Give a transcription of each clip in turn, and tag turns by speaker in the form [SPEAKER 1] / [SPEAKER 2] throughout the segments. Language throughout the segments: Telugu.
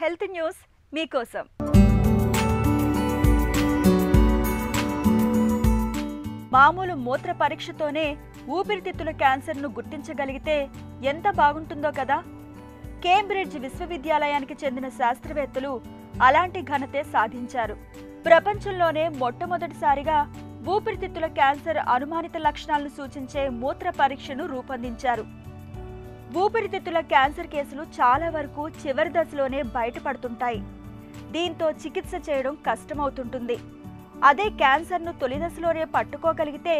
[SPEAKER 1] హెల్త్ న్యూస్ మీకోసం. మామూలు మూత్ర పరీక్షతోనే ఊపిరితిత్తుల క్యాన్సర్ను గుర్తించగలిగితే ఎంత బాగుంటుందో కదా. కేంబ్రిడ్జ్ విశ్వవిద్యాలయానికి చెందిన శాస్త్రవేత్తలు అలాంటి ఘనతే సాధించారు. ప్రపంచంలోనే మొట్టమొదటిసారిగా ఊపిరితిత్తుల క్యాన్సర్ అనుమానిత లక్షణాలను సూచించే మూత్ర పరీక్షను రూపొందించారు. ఊపిరితిత్తుల క్యాన్సర్ కేసులు చాలా వరకు చివరి దశలోనే బయటపడుతుంటాయి. దీంతో చికిత్స చేయడం కష్టమవుతుంటుంది. అదే క్యాన్సర్ను తొలి దశలోనే పట్టుకోగలిగితే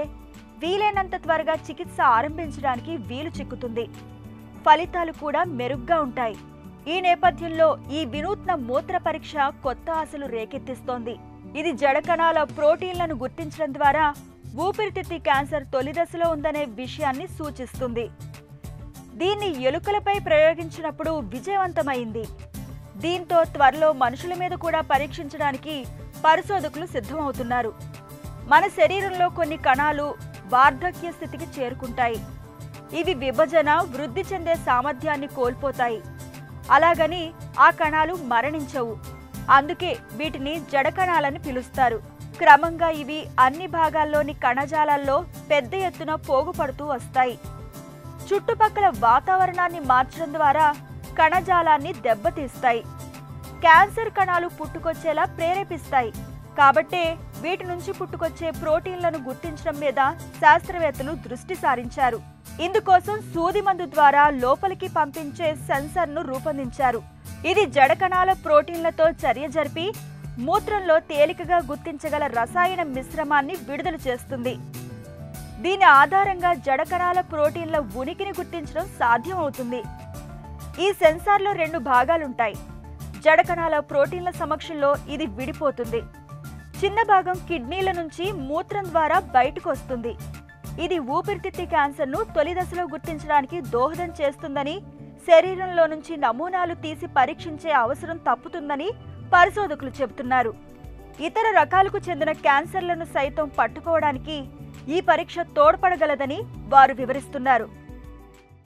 [SPEAKER 1] వీలైనంత త్వరగా చికిత్స ఆరంభించడానికి వీలు చిక్కుతుంది. ఫలితాలు కూడా మెరుగ్గా ఉంటాయి. ఈ నేపథ్యంలో ఈ వినూత్న మూత్ర పరీక్ష కొత్త ఆశలు రేకెత్తిస్తోంది. ఇది జడకణాల ప్రోటీన్లను గుర్తించడం ద్వారా ఊపిరితిత్తి క్యాన్సర్ తొలి దశలో ఉందనే విషయాన్ని సూచిస్తుంది. దీన్ని ఎలుకలపై ప్రయోగించినప్పుడు విజయవంతమైంది. దీంతో త్వరలో మనుషుల మీద కూడా పరీక్షించడానికి పరిశోధకులు సిద్ధమవుతున్నారు. మన శరీరంలో కొన్ని కణాలు వార్ధక్య స్థితికి చేరుకుంటాయి. ఇవి విభజన, వృద్ధి చెందే సామర్థ్యాన్ని కోల్పోతాయి. అలాగని ఆ కణాలు మరణించవు. అందుకే వీటిని జడ కణాలని పిలుస్తారు. క్రమంగా ఇవి అన్ని భాగాల్లోని కణజాలాల్లో పెద్ద ఎత్తున పోగుపడుతూ వస్తాయి. చుట్టుపక్కల వాతావరణాన్ని మార్చడం ద్వారా కణజాలాన్ని దెబ్బతీస్తాయి. క్యాన్సర్ కణాలు పుట్టుకొచ్చేలా ప్రేరేపిస్తాయి. కాబట్టే వీటి నుంచి పుట్టుకొచ్చే ప్రోటీన్లను గుర్తించడం మీద శాస్త్రవేత్తలు దృష్టి సారించారు. ఇందుకోసం సూది మందు ద్వారా లోపలికి పంపించే సెన్సర్ను రూపొందించారు. ఇది జడకణాల ప్రోటీన్లతో చర్య జరిపి మూత్రంలో తేలికగా గుర్తించగల రసాయన మిశ్రమాన్ని విడుదల చేస్తుంది. దీని ఆధారంగా జడకణాల ప్రోటీన్ల ఉనికిని గుర్తించడం సాధ్యమవుతుంది. ఈ సెన్సార్లో 2 భాగాలుంటాయి. జడకణాల ప్రోటీన్ల సమక్షంలో ఇది విడిపోతుంది. చిన్న భాగం కిడ్నీల నుంచి మూత్రం ద్వారా బయటకు వస్తుంది. ఇది ఊపిరితిత్తి క్యాన్సర్ను తొలి దశలో గుర్తించడానికి దోహదం చేస్తుందని, శరీరంలో నుంచి నమూనాలు తీసి పరీక్షించే అవసరం తప్పుతుందని పరిశోధకులు చెబుతున్నారు. ఇతర రకాలకు చెందిన క్యాన్సర్లను సైతం పట్టుకోవడానికి ఈ పరీక్ష తోడ్పడగలదని వారు వివరిస్తున్నారు.